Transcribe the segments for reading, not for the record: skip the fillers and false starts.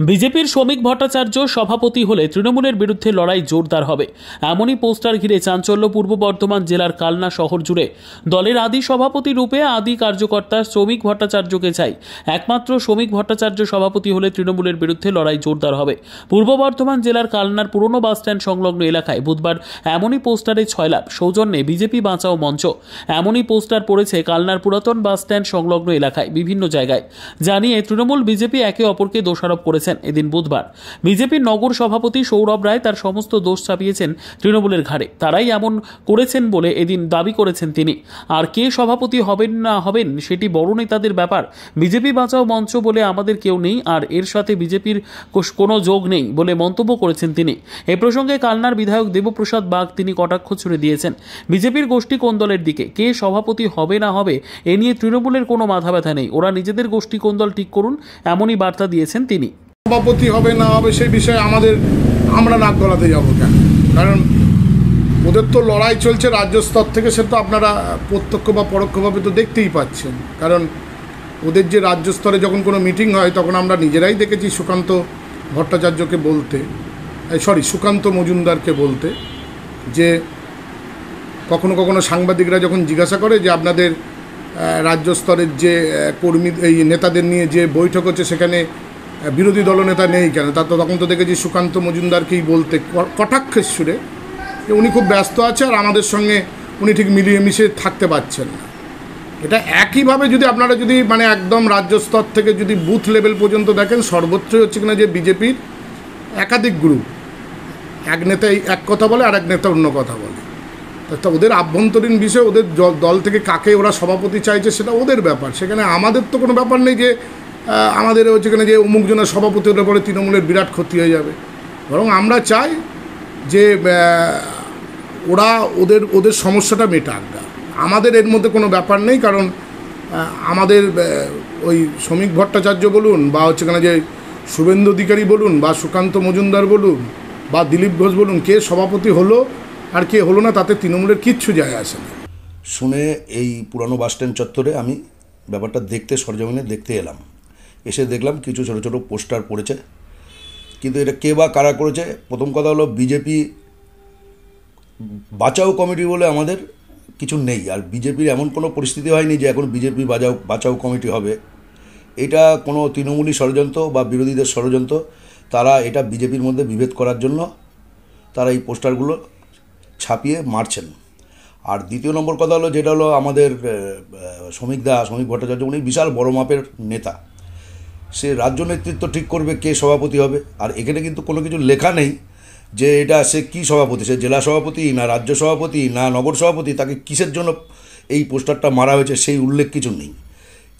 বিজেপির শ্রমিক ভট্টাচার্য সভাপতি হলে তৃণমূলের বিরুদ্ধে লড়াই জোরদার হবে, এমনই পোস্টার ঘিরে চাঞ্চল্য পূর্ব বর্ধমান জেলার কালনা শহর জুড়ে। দলের আদি সভাপতি রূপে আদি কার্যকর্তা শ্রমিক ভট্টাচার্যকে চাই। একমাত্র শ্রমিক ভট্টাচার্য সভাপতি হলে তৃণমূলের বিরুদ্ধে লড়াই জোরদার হবে। পূর্ব বর্ধমান জেলার কালনার পুরনো বাসস্ট্যান্ড সংলগ্ন এলাকায় বুধবার এমনই পোস্টারে ছয়লাভ সৌজন্যে বিজেপি বাঁচাও মঞ্চ। এমনই পোস্টার পড়েছে কালনার পুরাতন বাসস্ট্যান্ড সংলগ্ন এলাকায় বিভিন্ন জায়গায়। জানিয়ে তৃণমূল বিজেপি একে অপরকে দোষারোপ করেছেন। এদিন বুধবার বিজেপির নগর সভাপতি সৌরভ রায় তার সমস্ত দোষ চাপিয়েছেন তৃণমূলের ঘাড়ে। তারাই এমন করেছেন বলে এদিন দাবি করেছেন তিনি। আর কে সভাপতি হবেন না হবেন সেটি বড় নেতাদের ব্যাপার। বিজেপি বাঁচাও মঞ্চ বলে আমাদের কেউ নেই, আর এর সাথে বিজেপির কোনো যোগ নেই বলে মন্তব্য করেছেন তিনি। এ প্রসঙ্গে কালনার বিধায়ক দেবপ্রসাদ বাগ তিনি কটাক্ষ ছুড়ে দিয়েছেন বিজেপির গোষ্ঠী কোন দলের দিকে। কে সভাপতি হবে না হবে এ নিয়ে তৃণমূলের কোনো মাথা ব্যথা নেই, ওরা নিজেদের গোষ্ঠী কোন দল ঠিক করুন, এমনই বার্তা দিয়েছেন তিনি। সভাপতি হবে না হবে সেই বিষয়ে আমরা নাক গলাতে যাবো কেন? কারণ ওদের তো লড়াই চলছে রাজ্য স্তর থেকে, সে তো আপনারা প্রত্যক্ষ বা পরোক্ষভাবে তো দেখতেই পাচ্ছেন। কারণ ওদের যে রাজ্য স্তরে যখন কোনো মিটিং হয় তখন আমরা নিজেরাই দেখেছি সুকান্ত ভট্টাচার্যকে বলতে, সুকান্ত মজুমদারকে বলতে, যে কখনো কখনো সাংবাদিকরা যখন জিজ্ঞাসা করে যে আপনাদের রাজ্য স্তরের যে কর্মী এই নেতাদের নিয়ে যে বৈঠক হচ্ছে সেখানে বিরোধী দলনেতা নেই কেন, তখন তো দেখেছি সুকান্ত মজুমদারকেই বলতে কটাক্ষের সুরে যে উনি খুব ব্যস্ত আছে আর আমাদের সঙ্গে উনি ঠিক মিলিয়ে মিশে থাকতে পারছেন না। এটা একইভাবে যদি আপনারা যদি একদম রাজ্য স্তর থেকে যদি বুথ লেভেল পর্যন্ত দেখেন, সর্বত্রই হচ্ছে কিনা যে বিজেপির একাধিক গ্রুপ, এক নেতা এক কথা বলে আর এক নেতা অন্য কথা বলে। তা ওদের আভ্যন্তরীণ বিষয়, ওদের দল থেকে কাকে ওরা সভাপতি চাইছে সেটা ওদের ব্যাপার। সেখানে আমাদের তো কোনো ব্যাপার নেই যে আমাদের হচ্ছে কিনা যে অমুক জনের সভাপতি হলে পরে তৃণমূলের বিরাট ক্ষতি হয়ে যাবে। বরং আমরা চাই যে ওরা ওদের সমস্যাটা মেটাক। আমাদের এর মধ্যে কোনো ব্যাপার নেই। কারণ আমাদের ওই শ্রমিক ভট্টাচার্য বলুন বা হচ্ছে কিনা যে শুভেন্দু অধিকারী বলুন বা সুকান্ত মজুমদার বলুন বা দিলীপ ঘোষ বলুন, কে সভাপতি হলো আর কে হলো না তাতে তৃণমূলের কিচ্ছু যায় আসে না। শুনে এই পুরানো বাসস্ট্যান্ড চত্বরে আমি ব্যাপারটা দেখতে সরজমিনে দেখতে এলাম। এসে দেখলাম কিছু ছোটো ছোটো পোস্টার পড়েছে, কিন্তু এটা কে বা কারা করেছে। প্রথম কথা হলো বিজেপি বাঁচাও কমিটি বলে আমাদের কিছু নেই, আর বিজেপির এমন কোনো পরিস্থিতি হয়নি যে এখন বিজেপি বাঁচাও কমিটি হবে। এটা কোনো তৃণমূলী ষড়যন্ত্র বা বিরোধীদের ষড়যন্ত্র। তারা এটা বিজেপির মধ্যে বিভেদ করার জন্য তারা এই পোস্টারগুলো ছাপিয়ে মারছেন। আর দ্বিতীয় নম্বর কথা হলো যেটা হলো আমাদের শ্রমিক ভট্টাচার্য, উনি বিশাল বড় মাপের নেতা। সে রাজ্য নেতৃত্ব ঠিক করবে কে সভাপতি হবে। আর এখানে কিন্তু কোনো কিছু লেখা নেই যে এটা সে কী সভাপতি, সে জেলা সভাপতি না রাজ্য সভাপতি না নগর সভাপতি, তাকে কিসের জন্য এই পোস্টারটা মারা হয়েছে সেই উল্লেখ কিছু নেই।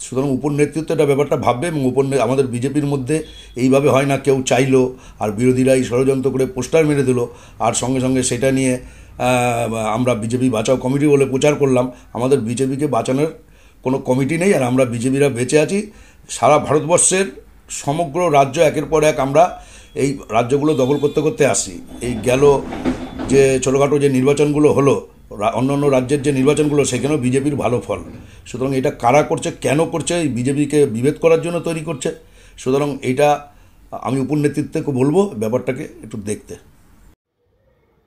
সুতরাং উপর নেতৃত্ব এটা ব্যাপারটা ভাববে, এবং আমাদের বিজেপির মধ্যে এইভাবে হয় না কেউ চাইলো আর বিরোধীরা এই ষড়যন্ত্র করে পোস্টার মেরে দিল আর সঙ্গে সঙ্গে সেটা নিয়ে আমরা বিজেপি বাঁচাও কমিটি বলে প্রচার করলাম। আমাদের বিজেপিকে বাঁচানোর কোনো কমিটি নেই, আর আমরা বিজেপিরা বেঁচে আছি। সারা ভারতবর্ষের সমগ্র রাজ্য একের পর এক আমরা এই রাজ্যগুলো দখল করতে করতে আসি। এই গেল যে ছোটোখাটো যে নির্বাচনগুলো হলো, অন্য রাজ্যের যে নির্বাচনগুলো, সেখানেও বিজেপির ভালো ফল। সুতরাং এটা কারা করছে, কেন করছে, এই বিজেপিকে বিভেদ করার জন্য তৈরি করছে। সুতরাং এটা আমি উপর নেতৃত্বকে বলবো ব্যাপারটাকে একটু দেখতে।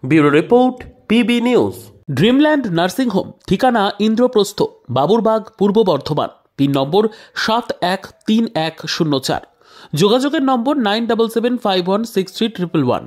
Bureau report, PB news. Dreamland nursing home, ঠিকানা ইন্দ্রপ্রস্থ, বাবুরবাগ, পূর্ব বর্ধমান। পিন নম্বর 713104। যোগাযোগের নম্বর 9775163111।